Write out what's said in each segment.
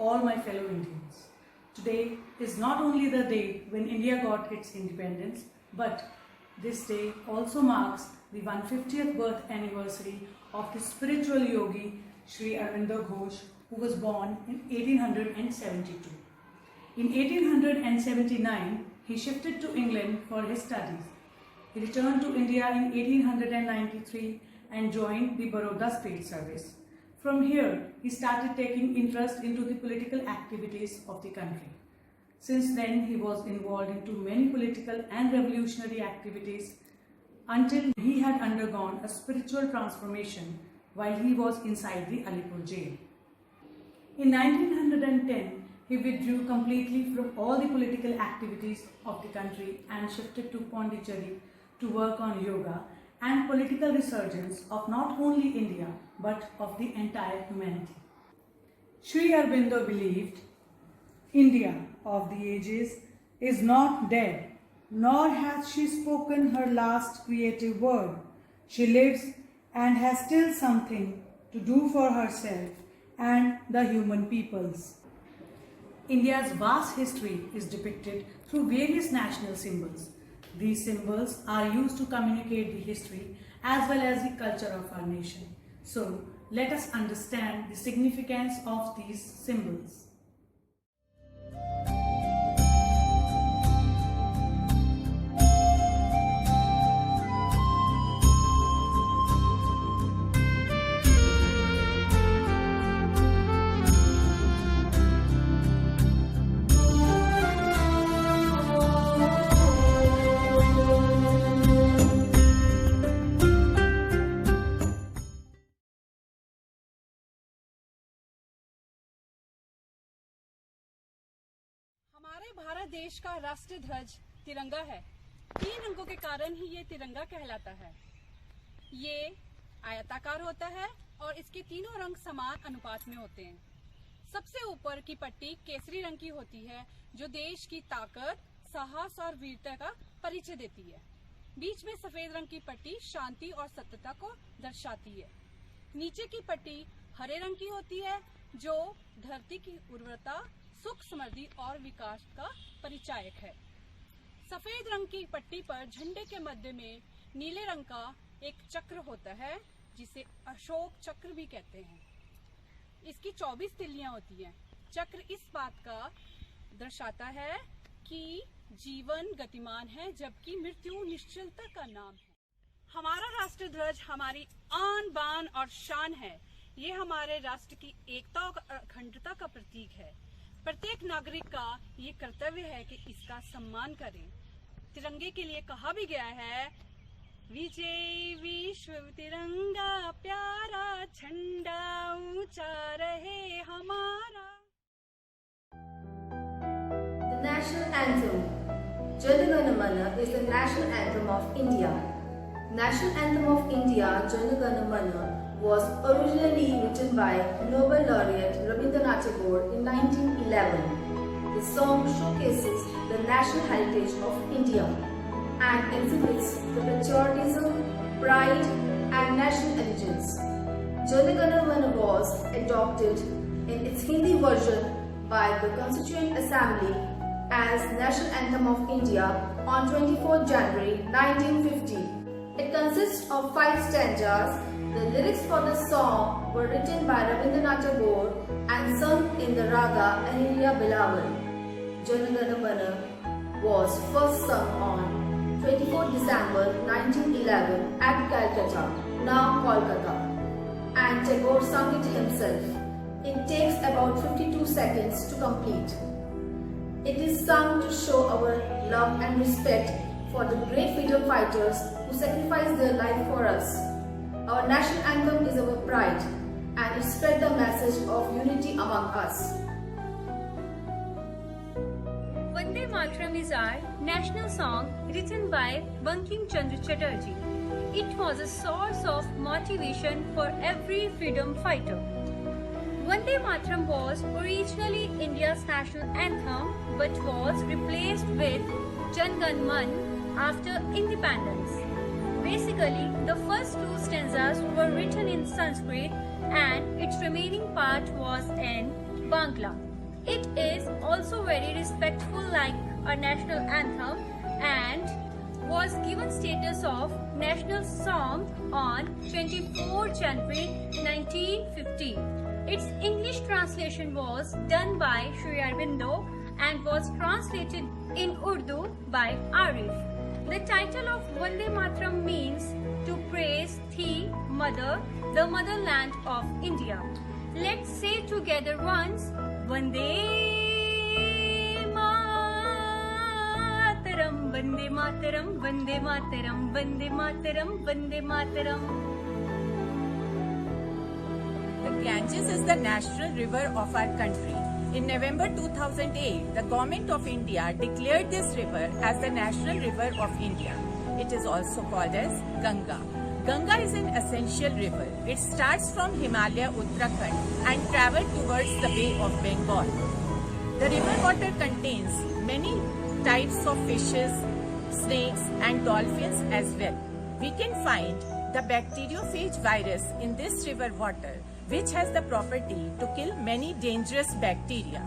all my fellow Indians. Today is not only the day when India got its independence, but this day also marks the 150th birth anniversary of the spiritual yogi Sri Aurobindo Ghosh, who was born in 1872. In 1879, he shifted to England for his studies. He returned to India in 1893 and joined the Baroda State Service. From here, he started taking interest into the political activities of the country. Since then, he was involved into many political and revolutionary activities until he had undergone a spiritual transformation while he was inside the Alipur jail. In 1910, he withdrew completely from all the political activities of the country and shifted to Pondicherry to work on yoga and political resurgence of not only India but of the entire humanity. Sri Aurobindo believed India of the ages is not dead, nor has she spoken her last creative word. She lives and has still something to do for herself and the human peoples. India's vast history is depicted through various national symbols. These symbols are used to communicate the history as well as the culture of our nation. So, let us understand the significance of these symbols. हमारे भारत देश का राष्ट्रीय ध्वज तिरंगा है। 3 रंगों के कारण ही ये तिरंगा कहलाता है। ये आयताकार होता है और इसके तीनों रंग समान अनुपात में होते हैं। सबसे ऊपर की पट्टी केसरी रंग की होती है, जो देश की ताकत, साहस और वीरता का परिचय देती है। बीच में सफेद रंग की पट्टी शांति और सत्यता को दर्शाती है। नीचे की पट्टी हरे रंग की होती है, जो धरती की उर्वरता, सुख, समृद्धि और विकास का परिचायक है। सफेद रंग की पट्टी पर झंडे के मध्य में नीले रंग का एक चक्र होता है, जिसे अशोक चक्र भी कहते हैं। इसकी 24 तिल्लियां होती हैं। चक्र इस बात का दर्शाता है कि जीवन गतिमान है, जबकि मृत्यु निश्चलता का नाम है। हमारा राष्ट्रीय ध्वज हमारी आन बान और शान है। ये हमारे राष्ट्र की एकता और अखंडता का प्रतीक है। प्रत्येक नागरिक का ये कर्तव्य है कि इसका सम्मान करें। तिरंगे के लिए कहा भी गया है, विजय विश्व तिरंगा प्यारा, झंडा ऊंचा रहे हमारा। The national anthem, Jana Gana Mana, is the national anthem of India. National anthem of India, Jana Gana Mana, was originally written by Nobel laureate Rabindranath Tagore in 1911. The song showcases the national heritage of India and exhibits the patriotism, pride and national allegiance. Jana Gana Mana was adopted in its Hindi version by the Constituent Assembly as National Anthem of India on 24 January 1950. It consists of 5 stanzas. The lyrics for the song were written by Rabindranath Tagore and sung in the raga Ahilya Bilawal. Jana Gana Mana was first sung on 24 December 1911 at Calcutta, now Kolkata, and Tagore sung it himself. It takes about 52 seconds to complete. It is sung to show our love and respect for the great freedom fighters who sacrificed their life for us. Our national anthem is our pride, and it spread the message of unity among us. Vande Mataram is our national song written by Bankim Chandra Chatterjee. It was a source of motivation for every freedom fighter. Vande Mataram was originally India's national anthem but was replaced with Jan Gan Man after independence. Basically, the first 2 stanzas were written in Sanskrit and its remaining part was in Bangla. It is also very respectful like our national anthem and was given status of national song on 24 January 1950. Its English translation was done by Sri Aurobindo and was translated in Urdu by Arif. The title of Vande Mataram means to praise the mother, the motherland of India. Let's say together once, Vande Mataram, Vande Mataram, Vande Mataram, Vande Mataram, Vande Mataram. The Ganges is the national river of our country. In November 2008, the Government of India declared this river as the national river of India. It is also called as Ganga. Ganga is an essential river. It starts from Himalaya, Uttarakhand and travels towards the Bay of Bengal. The river water contains many types of fishes, snakes and dolphins as well. We can find the bacteriophage virus in this river water, which has the property to kill many dangerous bacteria.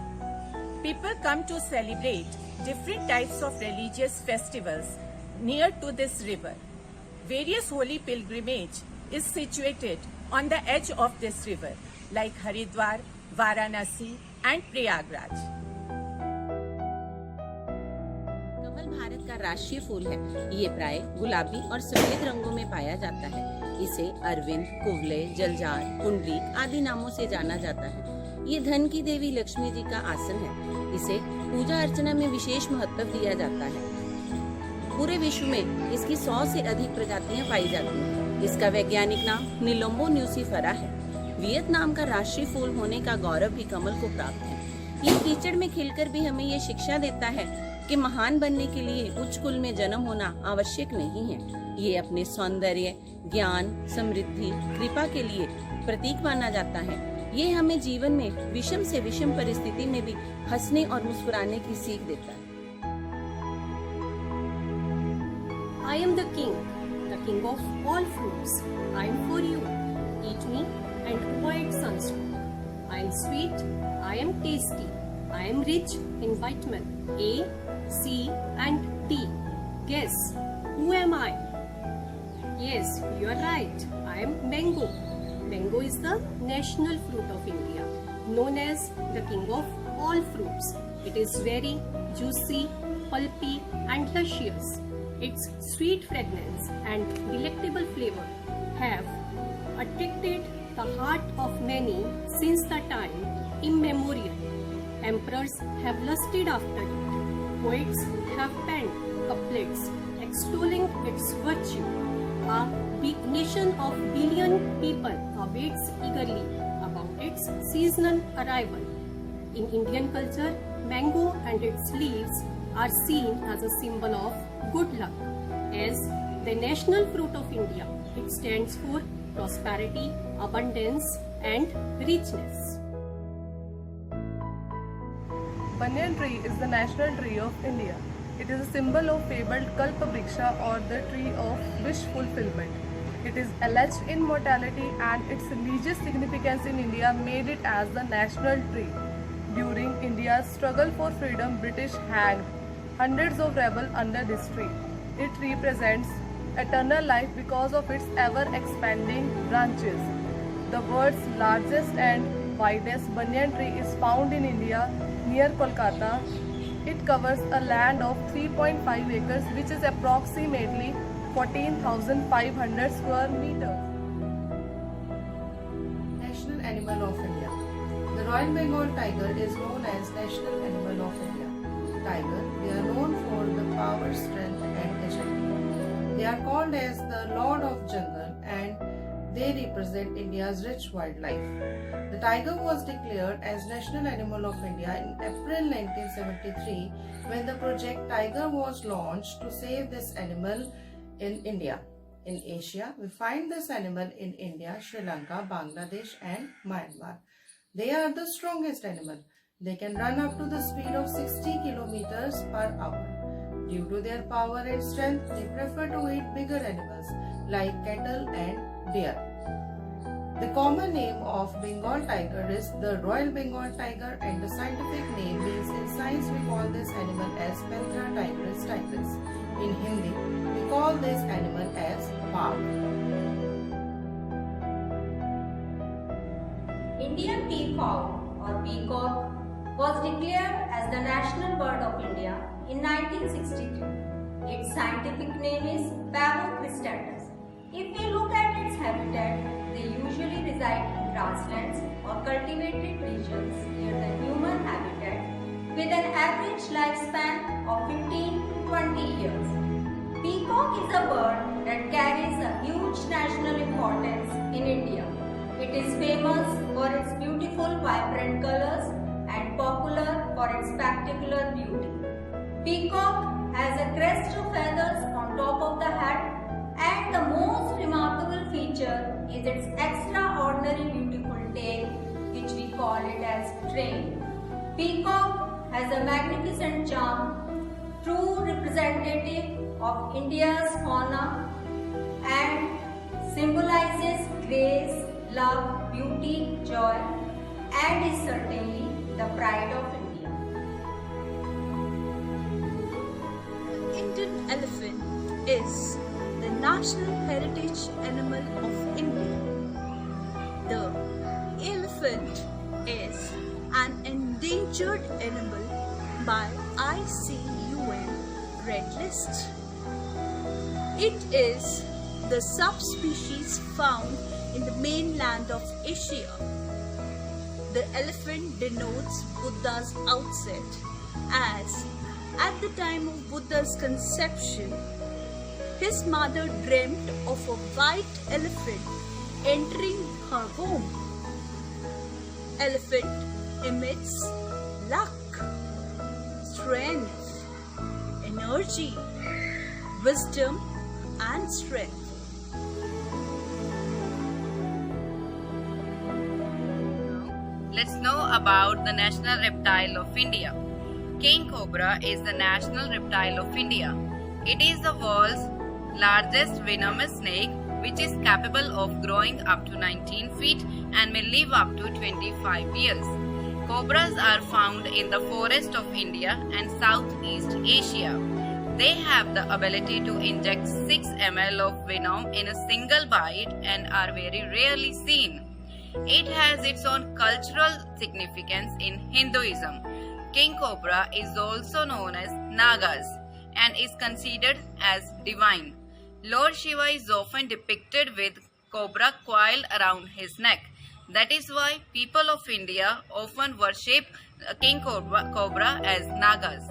People come to celebrate different types of religious festivals near to this river. Various holy pilgrimage is situated on the edge of this river like Haridwar, Varanasi and Prayagraj. कमल भारत का राष्ट्रीय फूल है। ये प्राय गुलाबी और सफेद रंगों में पाया जाता है। इसे अरविंद, कुवले, जलजार, पुंडरीक आदि नामों से जाना जाता है। ये धन की देवी लक्ष्मी जी का आसन है। इसे पूजा अर्चना में विशेष महत्व दिया जाता है। पूरे विश्व में इसकी 100 से अधिक प्रजातियां पाई जाती हैं। इसका वैज्ञानिक नाम निलोम्बो न्यूसीफेरा है। वियतनाम का राष्ट्रीय फूल होने का गौरव भी कमल को प्राप्त है। ये कीचड़ में खिलकर भी हमें ये शिक्षा देता है कि महान बनने के लिए उच्च कुल में जन्म होना आवश्यक नहीं है। ये अपने सौंदर्य, ज्ञान, समृद्धि, कृपा के लिए प्रतीक माना जाता है। ये हमें जीवन में विषम से विषम परिस्थिति में भी हंसने और मुस्कुराने की सीख देता है। I am the king of all fruits. I am for you. Eat me and avoid sunstroke. I am sweet. I am tasty. I am rich in vitamin A, C and D. Guess, who am I? Yes, you are right. I am mango. Mango is the national fruit of India, known as the king of all fruits. It is very juicy, pulpy and luscious. Its sweet fragrance and delectable flavor have attracted the heart of many since the time immemorial. Emperors have lusted after it. Poets have penned couplets extolling its virtue. A big nation of billion people awaits eagerly about its seasonal arrival. In Indian culture, mango and its leaves are seen as a symbol of good luck. As the national fruit of India, it stands for prosperity, abundance and richness. Banyan tree is the national tree of India. It is a symbol of fabled Kalpavriksha or the tree of wish fulfillment. It is alleged immortality and its religious significance in India made it as the national tree. During India's struggle for freedom, British hanged hundreds of rebels under this tree. It represents eternal life because of its ever-expanding branches. The world's largest and widest banyan tree is found in India near Kolkata. It covers a land of 3.5 acres, which is approximately 14,500 square meters. National Animal of India. The Royal Bengal tiger is known as National Animal of India. Tiger, they are known for the power, strength and agility. They are called as the Lord of Jungle and they represent India's rich wildlife. The tiger was declared as National Animal of India in April 1973 when the project Tiger was launched to save this animal in India. In Asia, we find this animal in India, Sri Lanka, Bangladesh and Myanmar. They are the strongest animal. They can run up to the speed of 60 kilometers per hour. Due to their power and strength, they prefer to eat bigger animals like cattle and deer. The common name of Bengal tiger is the Royal Bengal tiger, and the scientific name means in science we call this animal as Panthera tigris tigris. In Hindi, we call this animal as Bagh. Indian peacock or peacock was declared as the national bird of India in 1962. Its scientific name is Pavo cristatus. If we look at its habitat, they usually reside in grasslands or cultivated regions near the human habitat with an average lifespan of 15 to 20 years. Peacock is a bird that carries a huge national importance in India. It is famous for its beautiful vibrant colors and popular for its spectacular beauty. Peacock has a crest of feathers on top of the head, and the most remarkable feature is its extraordinary beautiful tail, which we call it as train. Peacock has a magnificent charm, true representative of India's fauna, and symbolizes grace, love, beauty, joy, and is certainly the pride of India. The Indian elephant is the national heritage animal of India. The elephant is an endangered animal by ICUN Red List. It is the subspecies found in the mainland of Asia. The elephant denotes Buddha's outset, as at the time of Buddha's conception, his mother dreamt of a white elephant entering her home. Elephant emits luck, strength, energy, wisdom, and strength. Let's know about the national reptile of India. King cobra is the national reptile of India. It is the world's largest venomous snake, which is capable of growing up to 19 feet and may live up to 25 years. Cobras are found in the forest of India and Southeast Asia. They have the ability to inject 6 ml of venom in a single bite and are very rarely seen. It has its own cultural significance in Hinduism. King cobra is also known as Nagas and is considered as divine. Lord Shiva is often depicted with cobra coiled around his neck. That is why people of India often worship King cobra as Nagas.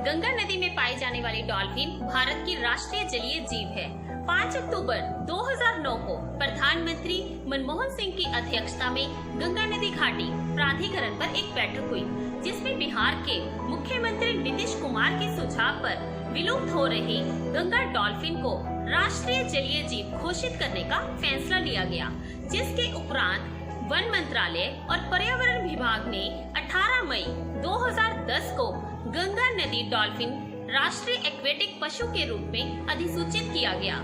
Ganga नदी में पाई जाने वाली dolphin Bharat की राष्ट्रीय जलीय जीव है। 5 अक्टूबर 2009 को प्रधानमंत्री मनमोहन सिंह की अध्यक्षता में गंगा नदी घाटी प्राधिकरण पर एक बैठक हुई, जिसमें बिहार के मुख्यमंत्री नीतीश कुमार के सुझाव पर विलुप्त हो रही गंगा डॉल्फिन को राष्ट्रीय जलीय जीव घोषित करने का फैसला लिया गया, जिसके उपरांत वन मंत्रालय और पर्यावरण विभाग ने 18 मई 2010 को गंगा नदी डॉल्फिन राष्ट्रीय एक्वेटिक पशु के रूप में अधिसूचित किया गया।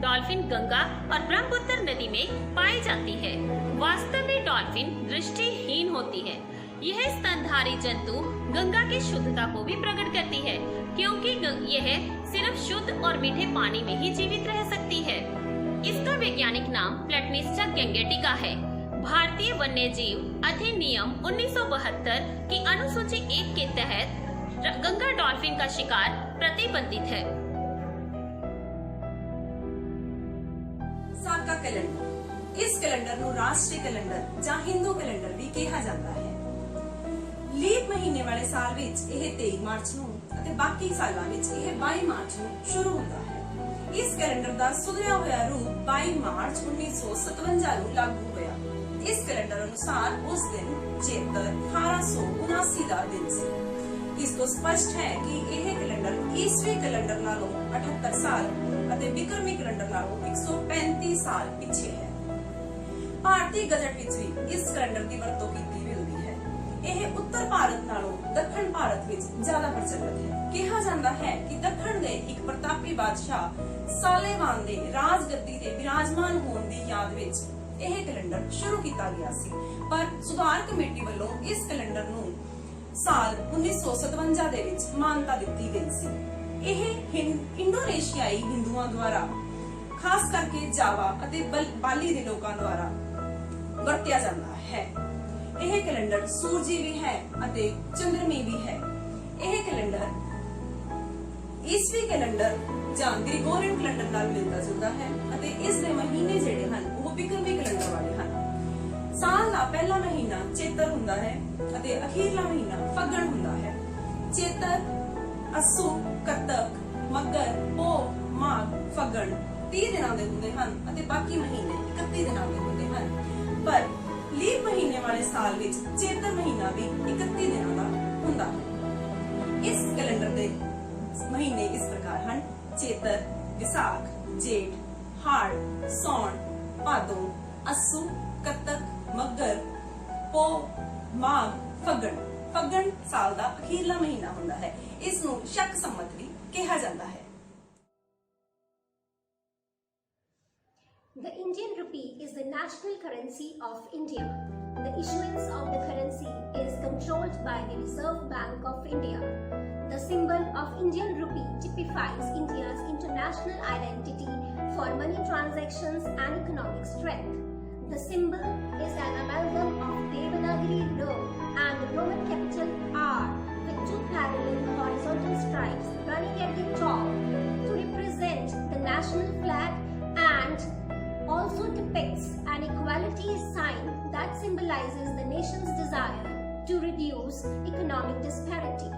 डॉल्फिन गंगा और ब्रह्मपुत्र नदी में पाई जाती है। वास्तव में डॉल्फिन दृष्टिहीन होती है। यह स्तनधारी जंतु गंगा की शुद्धता को भी प्रकट करती है, क्योंकि यह सिर्फ शुद्ध और मीठे पानी में ही जीवित रह सकती है। इसका वैज्ञानिक नाम प्लेटनिस्टा गैंगेटिका है। भारतीय वन्य जीव अधिनियम 1972 की अनुसूची 1 के तहत गंगा डॉल्फिन का शिकार प्रतिबंधित है। साल का कैलेंडर, इस कैलेंडर ਨੂੰ ਰਾਸ਼ਟਰੀ ਕੈਲੰਡਰ ਜਾਂ ਹਿੰਦੂ ਕੈਲੰਡਰ ਵੀ ਕਿਹਾ ਜਾਂਦਾ ਹੈ। ਲੀਪ ਮਹੀਨੇ ਵਾਲੇ ਸਾਲ ਵਿੱਚ ਇਹ 23 ਮਾਰਚ ਨੂੰ ਅਤੇ ਬਾਕੀ ਸਾਲਾਂ ਵਿੱਚ ਇਹ 22 ਮਾਰਚ ਨੂੰ ਸ਼ੁਰੂ ਹੁੰਦਾ ਹੈ। ਇਸ ਕੈਲੰਡਰ ਦਾ ਸੁਧਰਿਆ ਹੋਇਆ ਰੂਪ 22 ਮਾਰਚ 1957 ਨੂੰ ਲਾਗੂ ਹੋਇਆ। ਇਸ ਕੈਲੰਡਰ ਅਨੁਸਾਰ ਉਸ ਦਿਨ ਚੇਤਰ 1879 ਦਾ ਦਿਨ ਸੀ। ਇਸ ਤੋਂ ਸਪਸ਼ਟ ਹੈ ਕਿ ਇਹ ਕੈਲੰਡਰ ਈਸਵੀ ਕੈਲੰਡਰ ਨਾਲੋਂ 78 ਸਾਲ ਅਤੇ ਵਿਕਰਮੀ ਕੈਲੰਡਰ ਨਾਲੋਂ 135 ਸਾਲ ਪਿੱਛੇ ਹੈ। ਭਾਰਤੀ ਗਜ਼ਟ ਵਿੱਚ ਵੀ ਇਸ ਕੈਲੰਡਰ ਦੀ ਵਰਤੋਂ ਕੀਤੀ ਮਿਲਦੀ ਹੈ। ਇਹ ਉੱਤਰ ਭਾਰਤ ਨਾਲੋਂ ਦੱਖਣ ਭਾਰਤ ਭਾਰਤ ਵਿੱਚ ਜ਼ਿਆਦਾ ਪ੍ਰਚਲਿਤ ਹੈ। ਕਿਹਾ ਜਾਂਦਾ ਹੈ ਕਿ ਦੱਖਣ ਦੇ ਇੱਕ ਪ੍ਰਤਾਪੀ ਬਾਦਸ਼ਾਹ ਸਾਲੇਵਾਨ ਦੇ ਰਾਜਗੱਦੀ ਤੇ ਵਿਰਾਜਮਾਨ ਹੋਣ ਦੀ ਯਾਦ ਵਿੱਚ ਇਹ ਕੈਲੰਡਰ ਸ਼ੁਰੂ ਕੀਤਾ ਗਿਆ ਸੀ, ਪਰ ਸੁਧਾਰ ਕਮੇਟੀ ਵੱਲੋਂ ਇਸ ਕੈਲੰਡਰ ਨੂੰ ਸਾਲ 1957 ਦੇ ਵਿੱਚ ਮਾਨਤਾ ਦਿੱਤੀ ਗਈ ਸੀ। ਇਹ ਇੰਡੋਨੇਸ਼ੀਆਈ ਹਿੰਦੂਆਂ ਦੁਆਰਾ, ਖਾਸ ਕਰਕੇ ਜਾਵਾ ਅਤੇ ਬਾਲੀ ਦੇ ਲੋਕਾਂ ਦੁਆਰਾ ਵਰਤਿਆ ਜਾਂਦਾ ਹੈ। ਇਹ ਕੈਲੰਡਰ ਸੂਰਜੀ ਵੀ ਹੈ ਅਤੇ ਚੰਦਰਮੀ ਵੀ ਹੈ। ਇਹ ਕੈਲੰਡਰ ਈਸਵੀ ਕੈਲੰਡਰ ਜਾਂ ਗ੍ਰਿਗੋਰੀਅਨ ਕੈਲੰਡਰ ਨਾਲ ਮਿਲਦਾ ਜੁਲਦਾ ਹੈ ਅਤੇ ਇਸ ਦੇ ਮਹੀਨੇ ਜਿਹੜੇ ਹਨ ਉਹ ਵਿਕਰਮੀ ਕੈਲੰਡਰ ਵਾਲੇ ਹਨ। ਸਾਲ ਦਾ ਪਹਿਲਾ ਮਹੀਨਾ ਚੇਤਰ ਹੁੰਦਾ ਹੈ ਅਤੇ ਅਖੀਰਲਾ ਮਹੀਨਾ ਫੱਗਣ ਹੁੰਦਾ ਹੈ। ਚੇਤਰ, ਅੱਸੂ, ਕੱਤਕ, ਮੱਘਰ, ਪੋਹ, ਮਾਘ, ਫੱਗਣ 30 ਦਿਨਾਂ ਦੇ ਹੁੰਦੇ ਹਨ ਅਤੇ ਬਾਕੀ ਮਹੀਨੇ 31 ਦਿਨਾਂ ਦੇ ਹੁੰਦੇ ਹਨ। ਪਰ ਲੀਪ ਮਹੀਨੇ ਵਾਲੇ ਸਾਲ ਵਿੱਚ ਚੇਤਰ ਮਹੀਨਾ ਵੀ 31 ਦਿਨਾਂ ਦਾ ਹੁੰਦਾ ਹੈ। ਇਸ ਕੈਲੰਡਰ ਦੇ ਮਹੀਨੇ ਇਸ ਪ੍ਰਕਾਰ ਹਨ: ਚੇਤਰ, ਵਿਸਾਖ, ਜੇਠ, ਹਾੜ, ਸੌਣ, ਭਾਦੋਂ, ਅੱਸੂ, ਕੱਤਕ, ਮੱਘਰ, ਪੋਹ, ਮਾਘ, ਫੱਗਣ। ਫੱਗਣ ਸਾਲ ਦਾ ਅਖੀਰਲਾ ਮਹੀਨਾ ਹੁੰਦਾ ਹੈ। ਇਸ ਨੂੰ ਸ਼ਕ ਸੰਮਤ ਵੀ ਕਿਹਾ ਜਾਂਦਾ ਹੈ। The Indian rupee is the national currency of India. The issuance of the currency is controlled by the Reserve Bank of India. The symbol of Indian rupee typifies India's international identity for money transactions and economic strength. The symbol is an amalgam of Devanagari Rho and the Roman capital R with two parallel horizontal stripes running at the top to represent the national flag, and also depicts an equality sign that symbolizes the nation's desire to reduce economic disparity.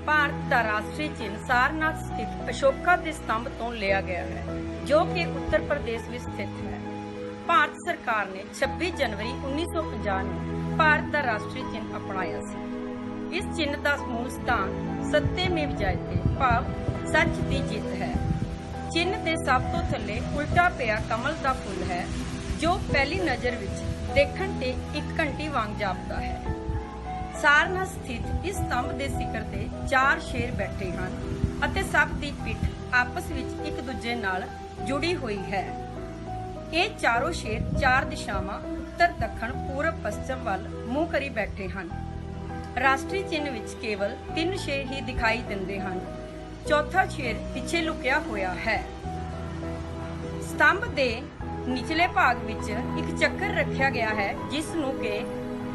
Bharat ਦਾ ਰਾਸ਼ਟਰੀ ਚਿੰਨ੍ਹ ਸਾਰਨਾਥ ਸਥਿਤ ਅਸ਼ੋਕਾ ਦੇ ਸਤੰਭ ਤੋਂ ਲਿਆ ਗਿਆ ਹੈ, ਜੋ ਕਿ ਉੱਤਰ ਪ੍ਰਦੇਸ਼ ਵਿੱਚ ਸਥਿਤ ਹੈ। ਭਾਰਤ ਸਰਕਾਰ ਨੇ 26 ਜਨਵਰੀ 1950 ਨੂੰ ਭਾਰਤ ਦਾ ਰਾਸ਼ਟਰੀ ਚਿੰਨ੍ਹ ਅਪਣਾਇਆ ਸੀ। ਇਸ ਚਿੰਨ੍ਹ ਦਾ ਮੂਲ ਸਥਾਨ ਸੱਤੇਮੇਵ ਜਯਤੇ ਭਾਵ ਸੱਚ ਦੀ ਜਿੱਤ ਹੈ। ਚਿੰਨ੍ਹ ਦੇ ਸਭ ਤੋਂ ਥੱਲੇ ਉਲਟਾ ਪਿਆ ਕਮਲ ਦਾ ਫੁੱਲ ਹੈ, ਜੋ ਪਹਿਲੀ ਨਜ਼ਰ ਵਿੱਚ ਦੇਖਣ ਤੇ ਇੱਕ ਘੰਟੀ ਵਾਂਗ ਜਾਪਦਾ ਹੈ। ਸਾਰਨਾਥ ਸਥਿਤ ਇਸ ਸਤੰਭ ਦੇ ਸਿਖਰ ਤੇ 4 ਸ਼ੇਰ ਬੈਠੇ ਹਨ ਅਤੇ ਸਭ ਦੀ ਪਿੱਠ ਆਪਸ ਵਿੱਚ ਇੱਕ ਦੂਜੇ ਨਾਲ ਜੁੜੀ ਹੋਈ ਹੈ। ਇਹ ਚਾਰੋਂ ਸ਼ੇਰ 4 ਦਿਸ਼ਾਵਾਂ ਉੱਤਰ, ਦੱਖਣ, ਪੂਰਬ, ਪੱਛਮ ਵੱਲ ਮੂੰਹ ਕਰੀ ਬੈਠੇ ਹਨ। ਰਾਸ਼ਟਰੀ ਚਿੰਨ੍ਹ ਵਿੱਚ ਕੇਵਲ 3 ਸ਼ੇਰ ਹੀ ਦਿਖਾਈ ਦਿੰਦੇ ਹਨ। ਚੌਥਾ ਸ਼ੇਰ ਪਿੱਛੇ ਲੁਕਿਆ ਹੋਇਆ ਹੈ। ਸਤੰਭ ਦੇ ਨਿਚਲੇ ਭਾਗ ਵਿੱਚ ਇੱਕ ਚੱਕਰ ਰੱਖਿਆ ਗਿਆ ਹੈ, ਜਿਸ ਨੂੰ ਕਿ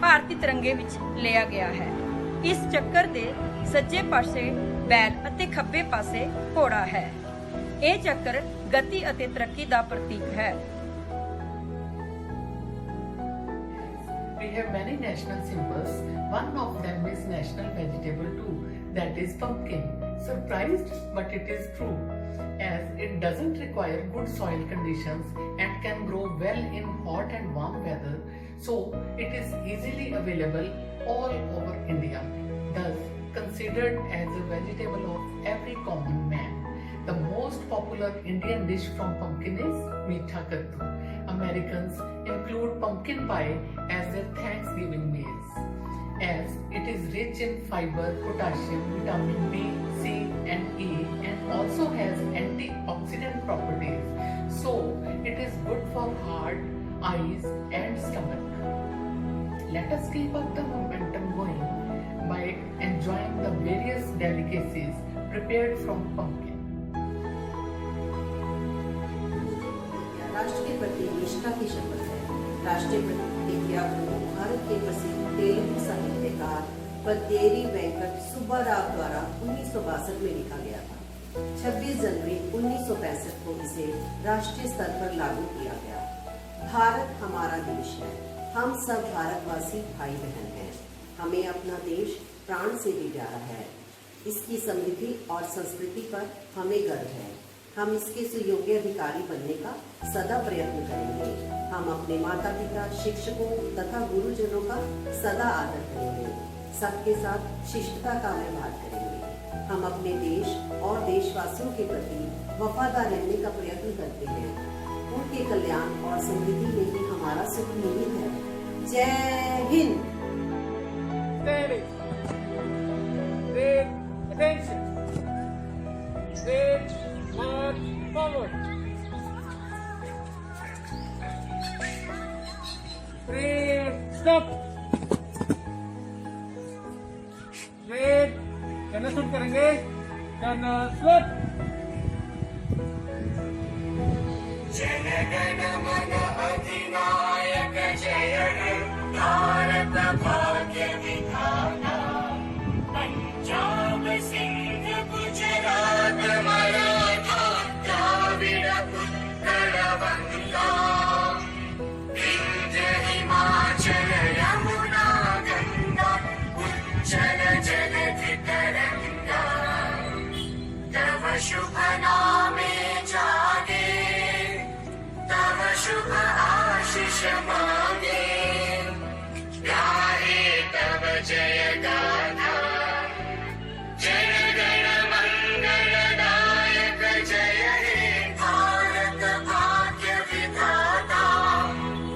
ਭਾਰਤੀ ਤਿਰੰਗੇ ਵਿੱਚ ਲਿਆ ਗਿਆ ਹੈ। ਇਸ ਚੱਕਰ ਦੇ ਸੱਜੇ ਪਾਸੇ ਬੈਲ ਅਤੇ ਖੱਬੇ ਪਾਸੇ ਘੋੜਾ ਹੈ। ਇਹ ਚੱਕਰ ਗਤੀ ਅਤੇ ਤਰੱਕੀ ਦਾ ਪ੍ਰਤੀਕ ਹੈ। We have many national symbols. One of them is national vegetable too, that is pumpkin. Surprised, but it is true, as it doesn't require good soil conditions and can grow well in hot and warm weather, so it is easily available all over India. Thus, considered as a vegetable of every common man. The most popular Indian dish from pumpkin is meetha kaddu. Americans include pumpkin pie as their Thanksgiving meals, as it is rich in fiber, potassium, vitamin B, C and E, and also has antioxidant properties. So, it is good for heart, eyes and stomach. Let us keep up the momentum going by enjoying the various delicacies prepared from pumpkin. राष्ट्र के प्रति निष्ठा की शपथ है। राष्ट्रीय प्रतिज्ञा को भारत के प्रसिद्ध तेलुगु साहित्यकार पद्येरी वेंकट सुब्बाराव द्वारा 1962 में लिखा गया था। 26 जनवरी 1965 को इसे राष्ट्रीय स्तर पर लागू किया गया। भारत हमारा देश है, हम सब भारतवासी भाई बहन हैं। हमें अपना देश प्राण से भी प्यारा है। इसकी समृद्धि और संस्कृति पर हमें गर्व है। हम इसके सुयोग्य अधिकारी बनने का सदा प्रयत्न करेंगे। हम अपने माता पिता, शिक्षकों तथा गुरुजनों का सदा आदर करेंगे। सबके साथ शिष्टता का व्यवहार करेंगे। हम अपने देश और देशवासियों के प्रति वफादार रहने का प्रयत्न करते हैं। उनके कल्याण और समृद्धि में ही हमारा सुख निहित है। जय हिंद। स्टॉप। वेट, टर्न शूट करेंगे, टर्न स्लॉप। जनगण मन अधिनायक जय हे भारत भाग्य विधाता पंजाब सिंध गुजरात मराठा द्राविड़ उत्कल बंगा विंध्य हिमाचल यमुना गंगा उज्जल जलधि तरंगा तव शुभ नामे जागे तव शुभ आशीष मांगे गाहे तव जय गाथा जय गण मंगलदायक जय हे भारत भाग्य विधाता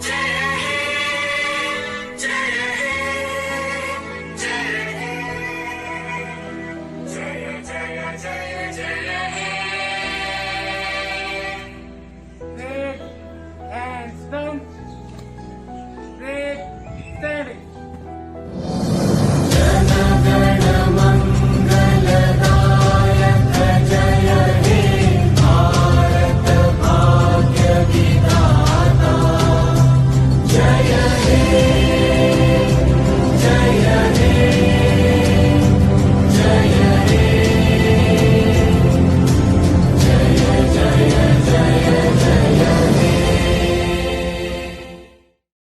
जय हे जय हे जय हे जय जय जय जय हे Break and stand. Break, standing. जनगण मंगलदायक जय हे भारत भाग्य विधाता जय हे